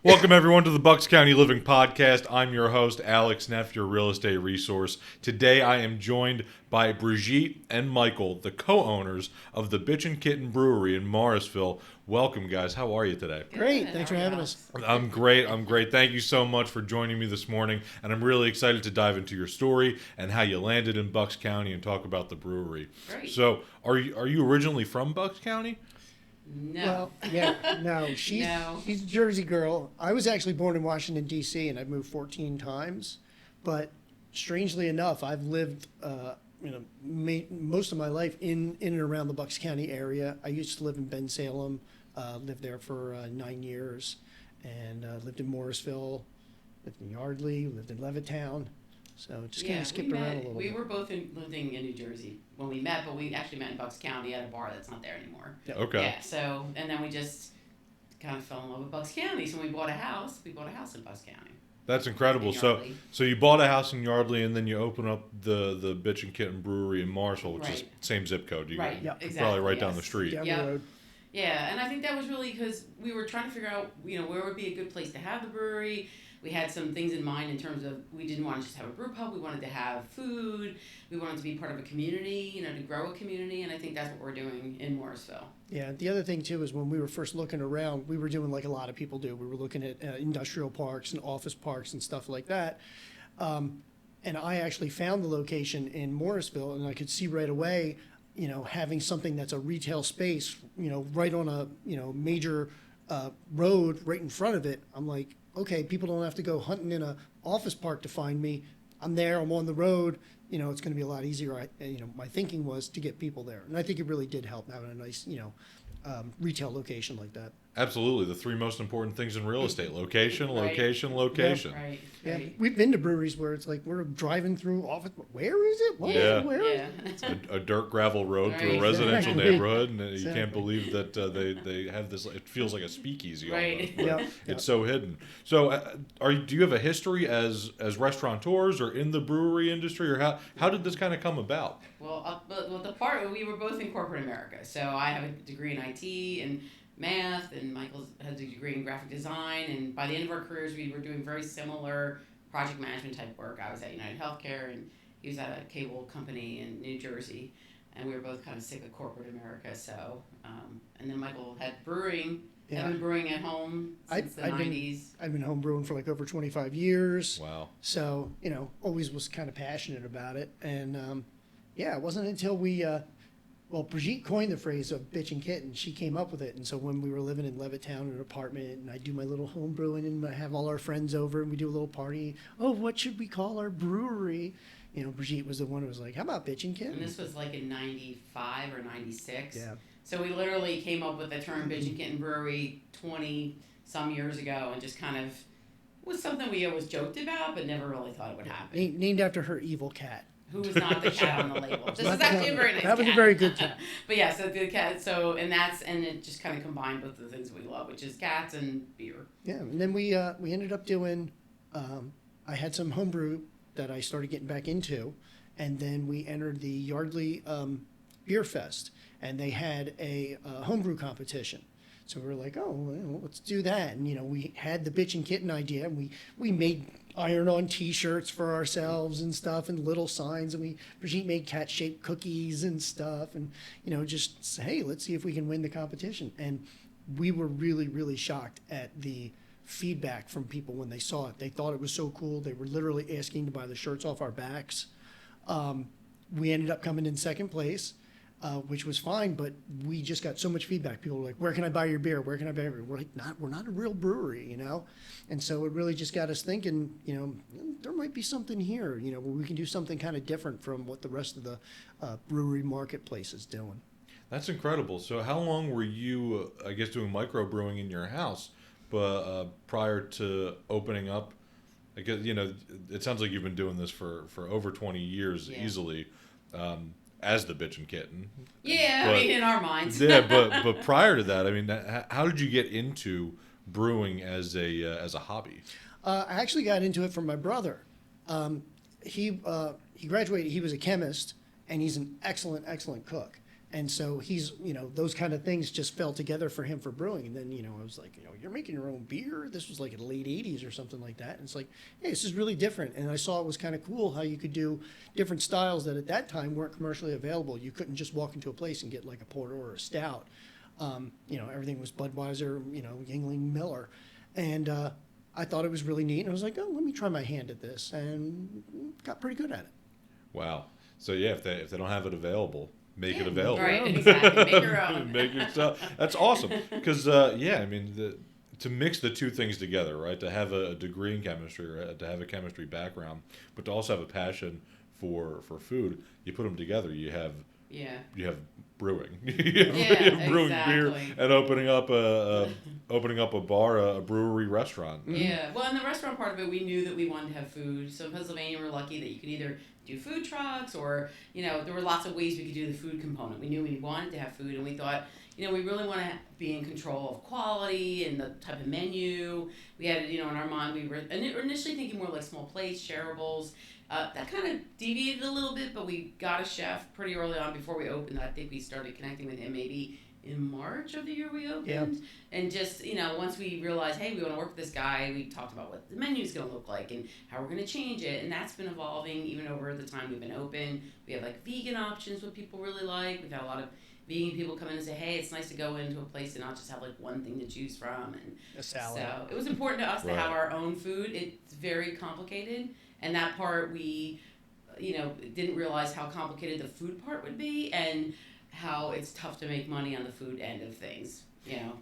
Welcome, everyone, to the Bucks County Living Podcast. I'm your host, Alex Neff, your real estate resource. Today, I am joined by Brigitte and Michael, the co-owners of the Bitchin Kitten Brewery in Morrisville. Welcome, guys. How are you today? Great. Thanks for having us. I'm great. Thank you so much for joining me this morning, and I'm really excited to dive into your story and how you landed in Bucks County and talk about the brewery. Great. So, are you originally from Bucks County? No. Well, yeah, no. She's a Jersey girl. I was actually born in Washington, D.C., and I've moved 14 times. But strangely enough, I've lived most of my life in and around the Bucks County area. I used to live in Bensalem, lived there for 9 years, and lived in Morrisville, lived in Yardley, lived in Levittown. So just kind of skipped around a little bit. We were both living in New Jersey when we met, but we actually met in Bucks County at a bar that's not there anymore. Yep. Okay. Yeah, so, and then we just kind of fell in love with Bucks County. So when we bought a house in Bucks County. That's incredible. So you bought a house in Yardley, and then you open up the Bitchin Kitten Brewery in Morrisville, which is same zip code. Right. Yep. Exactly. Probably right down the street. Down the road. Yeah, and I think that was really because we were trying to figure out, where would be a good place to have the brewery. We had some things in mind in terms of we didn't want to just have a brew pub. We wanted to have food. We wanted to be part of a community, to grow a community, and I think that's what we're doing in Morrisville. Yeah, the other thing too is when we were first looking around, we were doing like a lot of people do. We were looking at industrial parks and office parks and stuff like that. And I actually found the location in Morrisville, and I could see right away, having something that's a retail space, right on a major road right in front of it. I'm like, okay, people don't have to go hunting in a office park to find me. I'm there, I'm on the road, it's going to be a lot easier. My thinking was to get people there. And I think it really did help having a nice, retail location like that. Absolutely. The three most important things in real estate: location, Right. location, location. Yeah, right. Yeah, Right. we've been to breweries where it's like we're driving through office. Where is it? What is Yeah. it? Where is Yeah. it? A dirt gravel road through a Right. residential Exactly. neighborhood, and you Exactly. can't believe that they have this. It feels like a speakeasy. Right. Almost, but Yep. It's so hidden. So, do you have a history as restaurateurs or in the brewery industry, or how did this kind of come about? Well, we were both in corporate America. So I have a degree in IT and math, and Michael has a degree in graphic design. And by the end of our careers, we were doing very similar project management type work. I was at United Healthcare, and he was at a cable company in New Jersey. And we were both kind of sick of corporate America. So, and then Michael had brewing. Yeah. I've been brewing at home since the 90s. I've been home brewing for like over 25 years. Wow. So, always was kind of passionate about it. And, it wasn't until Brigitte coined the phrase of Bitchin Kitten. She came up with it. And so when we were living in Levittown in an apartment, and I do my little home brewing, and I have all our friends over, and we do a little party. Oh, what should we call our brewery? Brigitte was the one who was like, how about Bitchin Kitten? And this was like in 95 or 96. Yeah. So we literally came up with the term Bitchin Kitten Brewery 20 some years ago, and just kind of was something we always joked about, but never really thought it would happen. Named after her evil cat. Who was not the cat on the label? This is Not actually the- a very nice cat. That was a very good cat. But yeah, so the cat. So and it just kind of combined both of the things we love, which is cats and beer. Yeah, and then we ended up doing. I had some homebrew that I started getting back into, and then we entered the Yardley Beer Fest, and they had a homebrew competition. So we were like, oh, well, let's do that. And we had the Bitchin Kitten idea, and we made iron-on T-shirts for ourselves and stuff, and little signs, and Brigitte made cat-shaped cookies and stuff, and just say, hey, let's see if we can win the competition. And we were really, really shocked at the feedback from people when they saw it. They thought it was so cool. They were literally asking to buy the shirts off our backs. We ended up coming in second place, which was fine, but we just got so much feedback. People were like, where can I buy your beer? Where can I buy your beer? We're like, we're not a real brewery, And so it really just got us thinking, there might be something here, where we can do something kind of different from what the rest of the brewery marketplace is doing. That's incredible. So, how long were you, I guess, doing microbrewing in your house, but prior to opening up? I guess it sounds like you've been doing this for over 20 years easily. As the Bitchin Kitten. Yeah, But, in our minds. Yeah, but prior to that, how did you get into brewing as a hobby? I actually got into it from my brother. He graduated. He was a chemist, and he's an excellent cook. And so he's, those kind of things just fell together for him for brewing. And then, I was like, you're making your own beer? This was like in the late 80s or something like that. And it's like, hey, this is really different. And I saw it was kind of cool how you could do different styles that at that time weren't commercially available. You couldn't just walk into a place and get like a porter or a stout. Everything was Budweiser, Yingling, Miller. And I thought it was really neat. And I was like, oh, let me try my hand at this. And got pretty good at it. Wow. So yeah, if they don't have it available, make it available. Right, exactly. Make your own. Make yourself. That's awesome. Because to mix the two things together, right? To have a degree in chemistry, right? To have a chemistry background, but to also have a passion for food, you put them together. You have brewing. you have brewing beer and opening up a bar, a brewery, restaurant. Yeah. Well, in the restaurant part of it, we knew that we wanted to have food. So in Pennsylvania, we're lucky that you could either do food trucks or, there were lots of ways we could do the food component. We knew we wanted to have food, and we thought, we really want to be in control of quality and the type of menu. We had, in our mind, we were initially thinking more like small plates, shareables. That kind of deviated a little bit, but we got a chef pretty early on before we opened. I think we started connecting with him maybe in March of the year we opened. Yep. And just, once we realized, hey, we want to work with this guy, we talked about what the menu is going to look like and how we're going to change it. And that's been evolving even over the time we've been open. We have like vegan options, what people really like. We've had a lot of vegan people come in and say, hey, it's nice to go into a place and not just have like one thing to choose from. And a salad. So it was important to us to have our own food. It's very complicated. And that part we, didn't realize how complicated the food part would be and how it's tough to make money on the food end of things.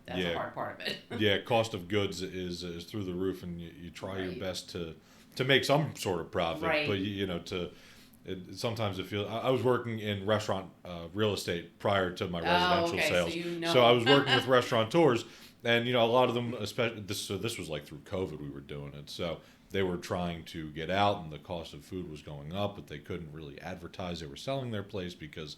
That's the hard part of it. Yeah, cost of goods is through the roof, and you try your best to make some sort of profit. Right. But sometimes it feels. I was working in restaurant real estate prior to my residential sales, so I was working with restaurateurs, and a lot of them, especially this was like through COVID we were doing it, so they were trying to get out, and the cost of food was going up, but they couldn't really advertise they were selling their place because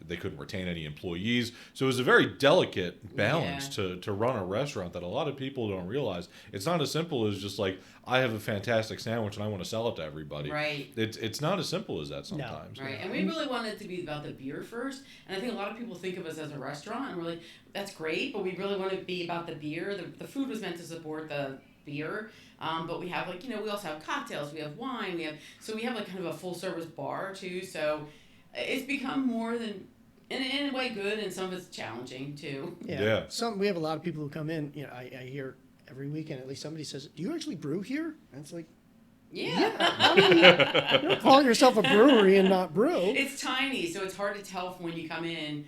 they couldn't retain any employees. So it was a very delicate balance to run a restaurant that a lot of people don't realize. It's not as simple as just like, I have a fantastic sandwich and I want to sell it to everybody. Right. It's not as simple as that sometimes. No. Right. And we really wanted it to be about the beer first. And I think a lot of people think of us as a restaurant and we're like, that's great, but we really want to be about the beer. The food was meant to support the beer. But we have we also have cocktails, we have wine, we have like kind of a full service bar too. So it's become more than, in a way, good, and some of it's challenging too. Yeah. We have a lot of people who come in. I hear every weekend at least somebody says, "Do you actually brew here?" And it's like, yeah. You don't call yourself a brewery and not brew. It's tiny, so it's hard to tell from when you come in.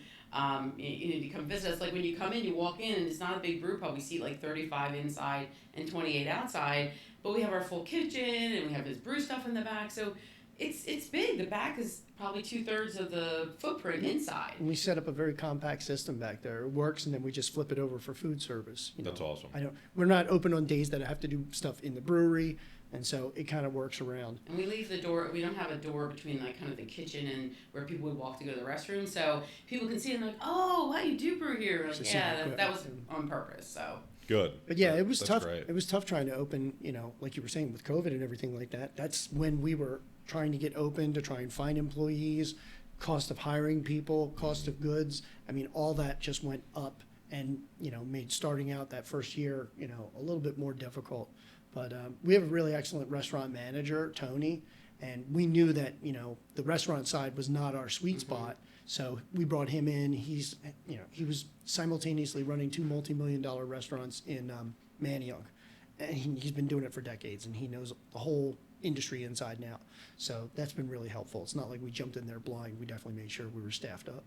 You come visit us. Like when you come in, you walk in, and it's not a big brew pub. We seat like 35 inside and 28 outside. But we have our full kitchen, and we have this brew stuff in the back. So it's big. The back is probably 2/3 of the footprint inside. And we set up a very compact system back there. It works, and then we just flip it over for food service. That's awesome. We're not open on days that I have to do stuff in the brewery, and so it kind of works around. And we leave the door. We don't have a door between like kind of the kitchen and where people would walk to go to the restroom, so people can see and they're like, "Oh, wow, you do brew here." Like, that was on purpose. So. Good. But yeah, it was tough. Great. It was tough trying to open, like you were saying with COVID and everything like that. That's when we were trying to get open, to try and find employees, cost of hiring people, cost of goods. I mean, all that just went up and, made starting out that first year, a little bit more difficult. But we have a really excellent restaurant manager, Tony, and we knew that, the restaurant side was not our sweet spot. So we brought him in. He was simultaneously running 2 multi-million-dollar restaurants in Manayunk. And he's been doing it for decades, and he knows the whole industry inside and out. So that's been really helpful. It's not like we jumped in there blind. We definitely made sure we were staffed up.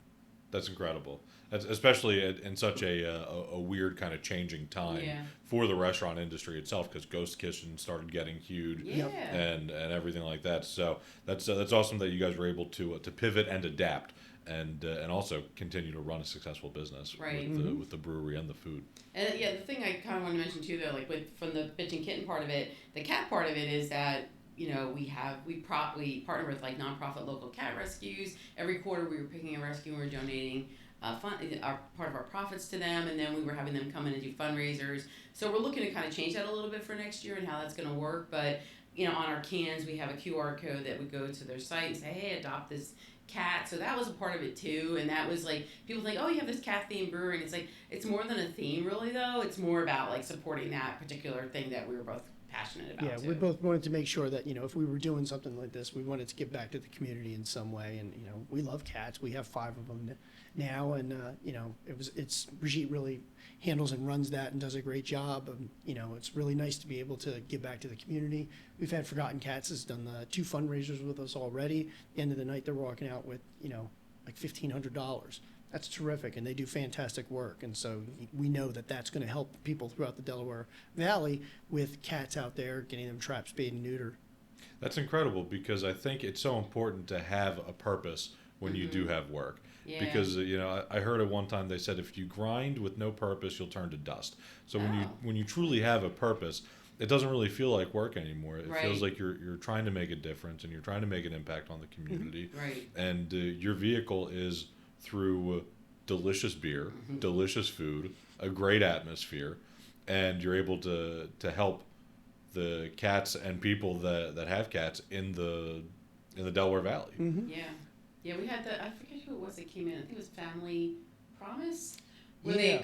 That's incredible. Especially in such a weird kind of changing time for the restaurant industry itself, because ghost kitchens started getting huge and everything like that. So that's awesome that you guys were able to pivot and adapt and also continue to run a successful business with the brewery and the food. And the thing I kind of want to mention too, though, like from the Bitchin Kitten part of it, the cat part of it is that we partner with like nonprofit local cat rescues. Every quarter we were picking a rescue and we were donating part of our profits to them, and then we were having them come in and do fundraisers. So we're looking to kind of change that a little bit for next year and how that's going to work. But on our cans we have a QR code that would go to their site and say, hey, adopt this cats, so that was a part of it too. And that was like, people think, oh, you have this cat themed brewery, and it's like, it's more than a theme really though. It's more about like supporting that particular thing that we were both passionate about. Yeah, too. we both wanted to make sure that, if we were doing something like this, we wanted to give back to the community in some way. And, we love cats. We have 5 of them now. And, it's Brigitte really handles and runs that and does a great job. And, it's really nice to be able to give back to the community. We've had Forgotten Cats has done 2 fundraisers with us already. At the end of the night, they're walking out with, like $1,500. That's terrific, and they do fantastic work. And so we know that that's going to help people throughout the Delaware Valley with cats out there, getting them trapped, spayed, and neutered. That's incredible, because I think it's so important to have a purpose when you do have work. Yeah. Because I heard at one time they said if you grind with no purpose, you'll turn to dust. So when you truly have a purpose, it doesn't really feel like work anymore. It feels like you're trying to make a difference and you're trying to make an impact on the community. Right. And your vehicle is through delicious beer, delicious food, a great atmosphere, and you're able to help the cats and people that have cats in the Delaware Valley. Mm-hmm. Yeah, we had I forget who it was that came in. I think it was Family Promise. Where they,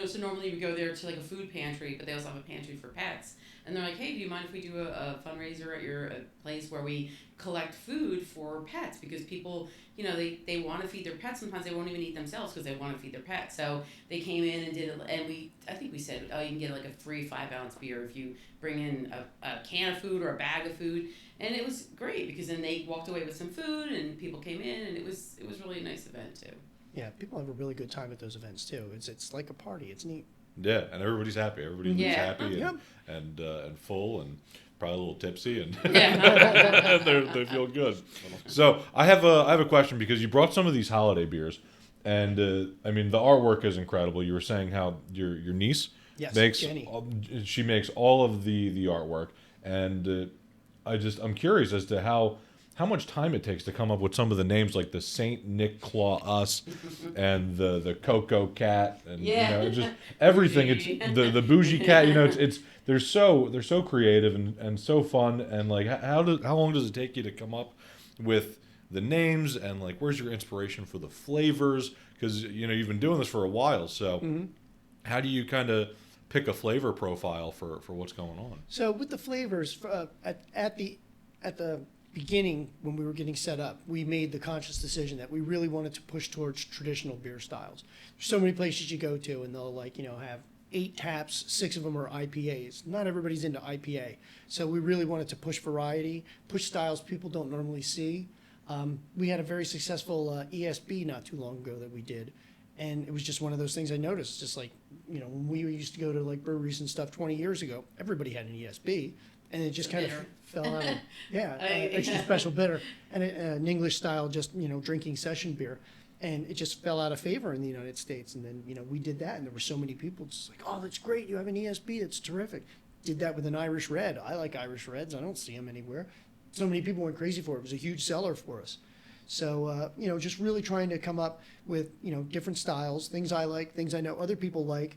so normally we go there to like a food pantry, but they also have a pantry for pets. And they're like, hey, do you mind if we do a fundraiser at your place where we collect food for pets? Because people, they want to feed their pets. Sometimes they won't even eat themselves because they want to feed their pets. So they came in and did it. And I think we said, oh, you can get like a free 5-ounce beer if you bring in a can of food or a bag of food. And it was great because then they walked away with some food and people came in, and it was really a nice event too. Yeah, people have a really good time at those events too. It's like a party. It's neat. Yeah, and everybody's happy. Everybody leaves happy and full and probably a little tipsy, and they feel good. So I have a question, because you brought some of these holiday beers, and I mean the artwork is incredible. You were saying how your niece makes Jenny. She makes all of the artwork, and I'm curious as to how much time it takes to come up with some of the names, like the Saint Nick Claw Us and the Cocoa Cat, and just everything. It's the Bougie Cat. It's they're so creative and so fun. And like how long does it take you to come up with the names, and like where's your inspiration for the flavors? Because you've been doing this for a while, so how do you kind of pick a flavor profile for what's going on? So with the flavors, at the beginning, when we were getting set up, we made the conscious decision that we really wanted to push towards traditional beer styles. There's so many places you go to, and they'll have 8 taps, 6 of them are IPAs. Not everybody's into IPA. So we really wanted to push variety, push styles people don't normally see. We had a very successful ESB not too long ago that we did. And it was just one of those things I noticed, just like, when we used to go to like breweries and stuff 20 years ago, everybody had an ESB. And it just kind of fell out of, extra special bitter, and an English style, just, drinking session beer. And it just fell out of favor in the United States. And then, we did that, and there were so many people just like, oh, that's great. You have an ESB. That's terrific. Did that with an Irish Red. I like Irish Reds. I don't see them anywhere. So many people went crazy for it. It was a huge seller for us. So, just really trying to come up with, different styles, things I like, things I know other people like,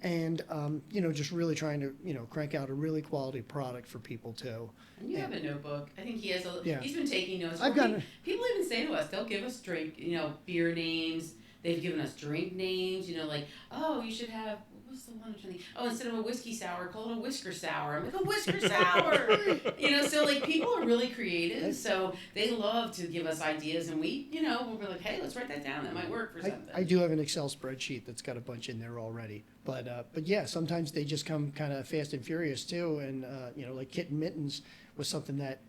and, just really trying to, crank out a really quality product for people too. And you have a notebook. I think he has he's been taking notes. People even say to us, they'll give us beer names. They've given us drink names, like, oh, you should have, what's the one I'm trying to think? Oh, instead of a whiskey sour, call it a whisker sour. I'm like, a whisker sour! So like people are really creative, so they love to give us ideas, and we, we're like, hey, let's write that down. That might work for something. I do have an Excel spreadsheet that's got a bunch in there already. But yeah, sometimes they just come kind of fast and furious too. And, like Kitten Mittens was something that,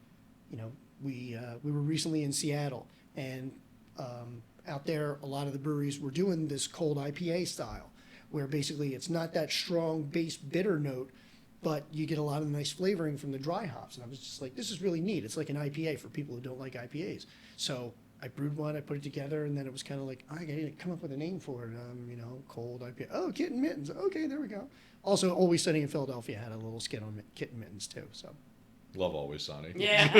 we were recently in Seattle, and out there, a lot of the breweries were doing this cold IPA style, where basically it's not that strong base bitter note, but you get a lot of nice flavoring from the dry hops. And I was just like, this is really neat. It's like an IPA for people who don't like IPAs. So I brewed one, I put it together, and then it was kind of like, I got to come up with a name for it. Cold IPA. Oh, Kitten Mittens. Okay, there we go. Also, Always Sunny in Philadelphia had a little skit on Kitten Mittens too. So Love Always Sunny. Yeah.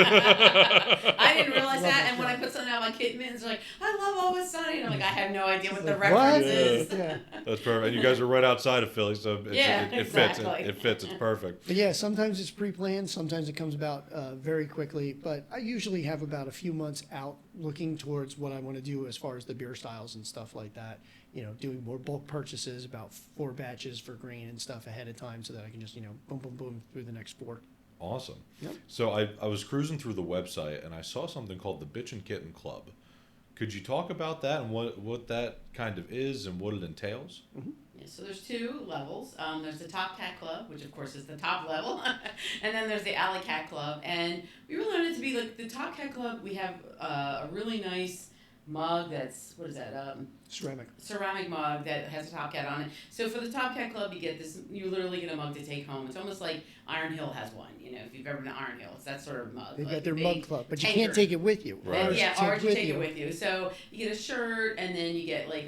I didn't realize that, and when I put something out, my kid mittens are like, I love Always Sunny, and I'm like, I have no idea what the reference is. Yeah. That's perfect. And you guys are right outside of Philly, so it fits. Exactly. It fits. It's perfect. But yeah, sometimes it's pre-planned, sometimes it comes about very quickly, but I usually have about a few months out looking towards what I want to do as far as the beer styles and stuff like that. Doing more bulk purchases, about 4 batches for grain and stuff ahead of time so that I can just, boom, boom, boom through the next 4. Awesome. Yep. So I was cruising through the website and I saw something called the Bitchin Kitten Club. Could you talk about that and what that kind of is and what it entails? Mm-hmm. Yeah, so there's 2 levels. There's the Top Cat Club, which of course is the top level, and then there's the Alley Cat Club. And we really wanted it to be like the Top Cat Club. We have a really nice mug that's, what is that? Ceramic mug that has a Top Cat on it. So for the Top Cat Club, you get this, you literally get a mug to take home. It's almost like Iron Hill has one, if you've ever been to Iron Hill. It's that sort of mug. They've like got their big mug club, but you tanker. can't take it with you. Right. And, yeah, or you take it with you. So you get a shirt, and then you get like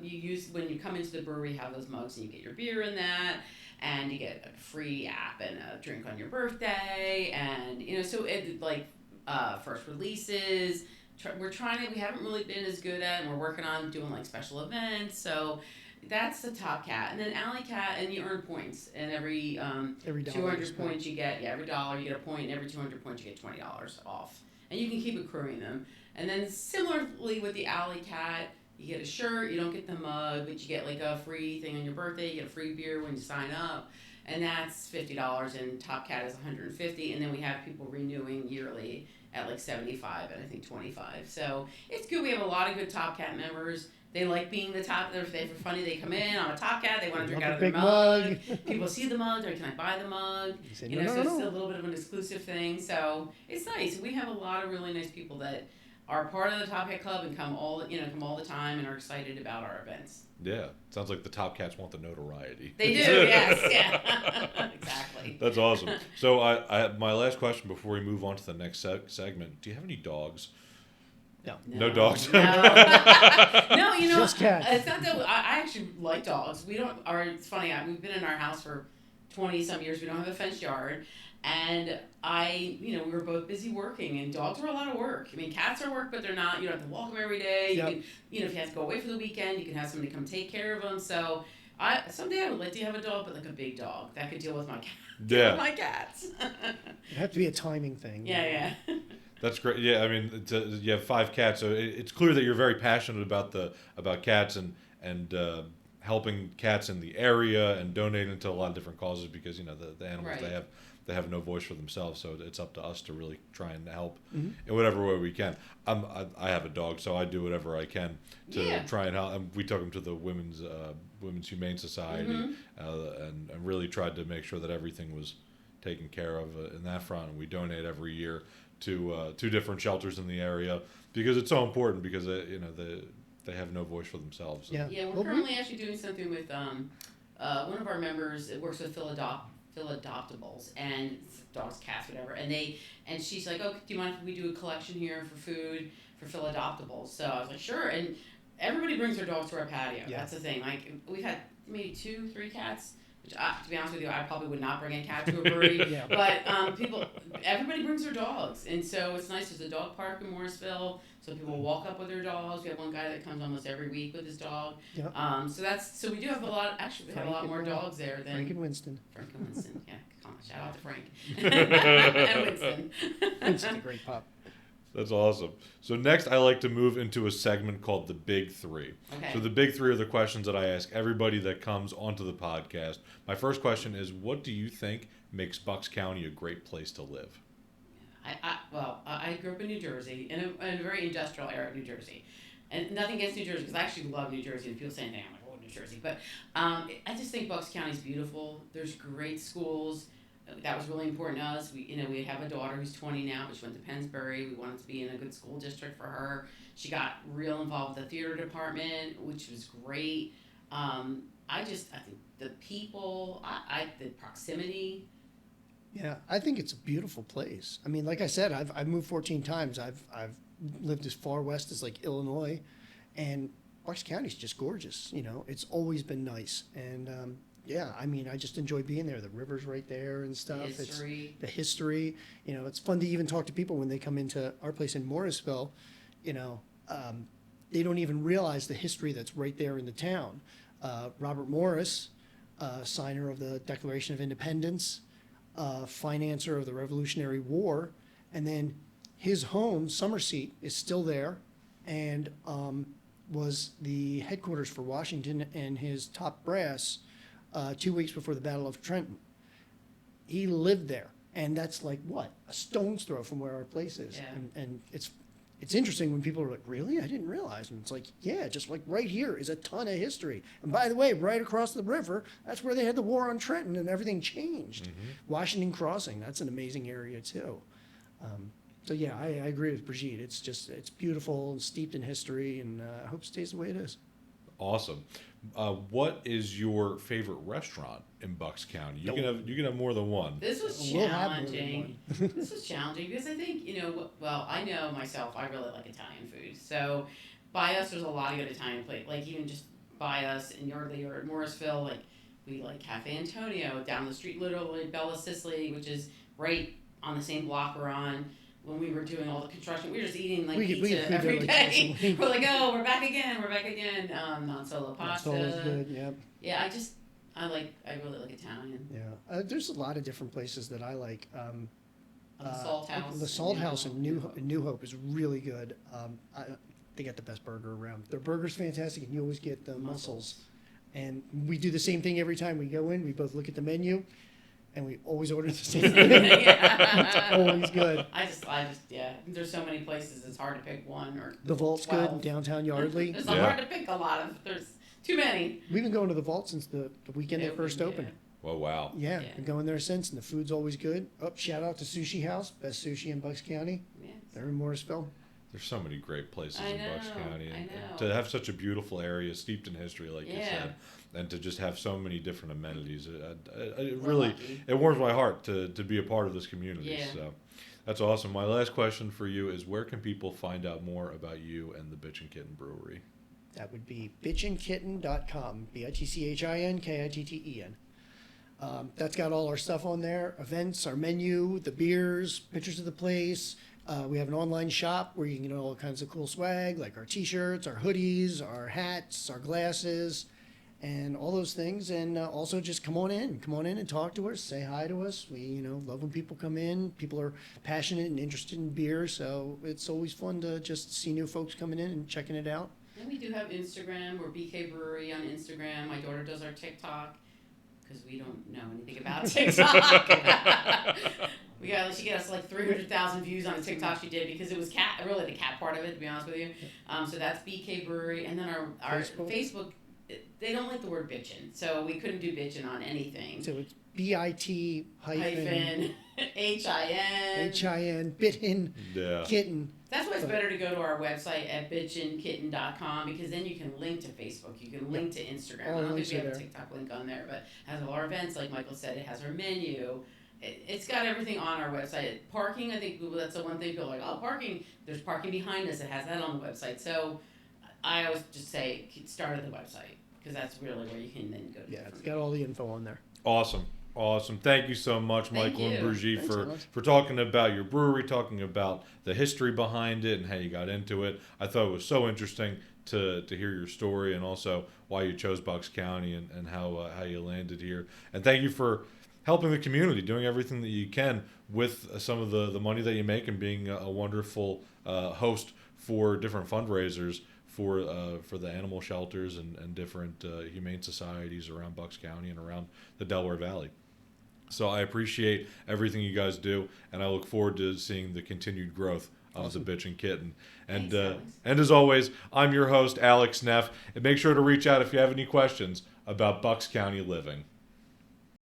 you use, when you come into the brewery, you have those mugs, and you get your beer in that. And you get a free app and a drink on your birthday. And, so it like first releases. We haven't really been as good at, and we're working on doing like special events. So that's the Top Cat. And then Alley Cat, and you earn points. And every Every dollar 200 points you get, every dollar you get a point, and every 200 points you get $20 off. And you can keep accruing them. And then similarly with the Alley Cat, you get a shirt, you don't get the mug, but you get like a free thing on your birthday, you get a free beer when you sign up. And that's $50, and Top Cat is $150, and then we have people renewing yearly at like $75 and I think $25. So it's good. We have a lot of good Top Cat members. They like being the top. They're funny. They come in on a Top Cat. They want to drink out of their mug. People see the mug. They're like, can I buy the mug? Say, So it's a little bit of an exclusive thing. So it's nice. We have a lot of really nice people that are part of the Top Cat Club and come all the time and are excited about our events. Yeah, sounds like the Top Cats want the notoriety. They do, yes, yeah, exactly. That's awesome. So my last question before we move on to the next segment: do you have any dogs? No dogs. No, no. Just cats. It's not that I actually like dogs. It's funny. We've been in our house for 20-some years. We don't have a fenced yard. And we were both busy working, and dogs are a lot of work. I mean, cats are work, but they're not. You don't have to walk them every day. Yep. You can, if you have to go away for the weekend, you can have somebody come take care of them. So, someday I would like to have a dog, but like a big dog that could deal with my cat. Yeah. With my cats. It'd have to be a timing thing. Yeah. That's great. Yeah, I mean, you have 5 cats, so it's clear that you're very passionate about cats and helping cats in the area and donating to a lot of different causes because the animals Right. they have no voice for themselves, so it's up to us to really try and help Mm-hmm. in whatever way we can. I have a dog, so I do whatever I can to try and help. And we took him to the Women's Humane Society and really tried to make sure that everything was taken care of in that front. And we donate every year to 2 different shelters in the area because it's so important because they have no voice for themselves. Yeah. Yeah, we're currently actually doing something with one of our members. It works with Philadoptables and it's dogs, cats, whatever. And she's like, "Oh, do you mind if we do a collection here for food for Philadoptables?" So I was like, "Sure." And everybody brings their dogs to our patio. Yeah. That's the thing. Like we've had maybe 2, 3 cats. Which, to be honest with you, I probably would not bring a cat to a brewery. Yeah. But everybody brings their dogs, and so it's nice. There's a dog park in Morrisville, so people walk up with their dogs. We have one guy that comes almost every week with his dog. Yep. So we do have a lot. Actually, we have a lot more dogs there than Frank and Winston. Frank and Winston. Yeah, come on, shout out to Frank and Winston. Winston's a great pup. That's awesome. So next, I like to move into a segment called the Big 3. Okay. So the Big 3 are the questions that I ask everybody that comes onto the podcast. My first question is, what do you think makes Bucks County a great place to live? I grew up in New Jersey, in a very industrial area of New Jersey. And nothing against New Jersey, because I actually love New Jersey, and people say anything, I'm like, oh, New Jersey. But I just think Bucks County is beautiful. There's great schools. That was really important to us. We have a daughter who's 20 now, but she went to Pennsbury. We wanted to be in a good school district for her. She got real involved with the theater department, which was great. I think the people, the proximity. Yeah, I think it's a beautiful place. I mean, like I said, I've moved 14 times. I've lived as far west as like Illinois, and Bucks County's just gorgeous. It's always been nice, and yeah, I mean, I just enjoy being there. The river's right there and stuff. History. It's the history. It's fun to even talk to people when they come into our place in Morrisville. You know, they don't even realize the history that's right there in the town. Robert Morris, signer of the Declaration of Independence, financer of the Revolutionary War, and then his home, Summerseat, is still there, and was the headquarters for Washington and his top brass 2 weeks before the Battle of Trenton. He lived there, and that's like what, a stone's throw from where our place is. Yeah. And it's interesting when people are like, really? I didn't realize. And it's like, yeah, just like right here is a ton of history. And by the way, right across the river, that's where they had the war on Trenton and everything changed. Washington Crossing, that's an amazing area too. So yeah, I agree with Brigitte. It's beautiful and steeped in history, and I hope it stays the way it is. Awesome. What is your favorite restaurant in Bucks County? You can have more than one. This was We'll have more than challenging. This was challenging because I think, well, I know myself, I really like Italian food. So by us, there's a lot of good Italian places. Like even just by us in Yardley or at Morrisville, like we like Cafe Antonio down the street, literally Bella Sicily, which is right on the same block we're on. When we were doing all the construction, we were just eating like pizza every day. We're like, oh, we're back again. Non solo pasta. That's good. Yeah. Yeah, I really like Italian. Yeah. There's a lot of different places that I like. The Salt House. The Salt House in New Hope is really good. They got the best burger around. Their burger's fantastic, and you always get the mussels. And we do the same thing every time we go in. We both look at the menu, and we always order the same thing. It's always good. I just, yeah. There's so many places, it's hard to pick one or The Vault's 12. good in downtown Yardley. It's hard to pick a lot of. There's too many. We've been going to the Vault since the weekend they first opened. Oh, wow. Yeah, been going there since, and the food's always good. Oh, shout out to Sushi House, best sushi in Bucks County. Yeah. They're in Morrisville. There's so many great places in Bucks County. I And know. to have such a beautiful area steeped in history, like you Yeah. said, and to just have so many different amenities, it We're really lucky. it warms my heart to be a part of this community. Yeah. So that's awesome. My last question for you is, where can people find out more about you and the Bitchin Kitten Brewery? That would be bitchinkitten.com, BITCHINKITTEN. That's got all our stuff on there, events, our menu, the beers, pictures of the place. We have an online shop where you can get all kinds of cool swag, like our t-shirts, our hoodies, our hats, our glasses, and all those things. And also just come on in and talk to us, say hi to us. We, love when people come in. People are passionate and interested in beer, so it's always fun to just see new folks coming in and checking it out. And we do have Instagram. We're BK Brewery on Instagram. My daughter does our TikTok because we don't know anything about TikTok. She got us like 300,000 views on a TikTok she did because it was really the cat part of it, to be honest with you. So that's BK Brewery. And then our Facebook, they don't like the word bitchin', so we couldn't do bitchin' on anything. So it's BIT hyphen HIN. Bitchin Yeah. Kitten. That's why it's better to go to our website at bitchinkitten.com because then you can link to Facebook, you can link to Instagram. All I don't think links we have are a there. TikTok link on there, but it has all our events, like Michael said, it has our menu. It's got everything on our website. Parking, I think that's the one thing people are like, oh, parking, there's parking behind us, it has that on the website. So I always just say start at the website because that's really where you can then go to. Yeah, it's got all the info on there. Awesome. Thank you so much, Thank Michael and you. Brigitte, Thanks, Alex. for talking about your brewery, talking about the history behind it and how you got into it. I thought it was so interesting to hear your story and also why you chose Bucks County and how you landed here. And thank you for helping the community, doing everything that you can with some of the money that you make and being a wonderful host for different fundraisers for the animal shelters and different humane societies around Bucks County and around the Delaware Valley. So I appreciate everything you guys do, and I look forward to seeing the continued growth of the Bitchin Kitten. And Thanks, Alex. and as always, I'm your host, Alex Neff. And make sure to reach out if you have any questions about Bucks County living.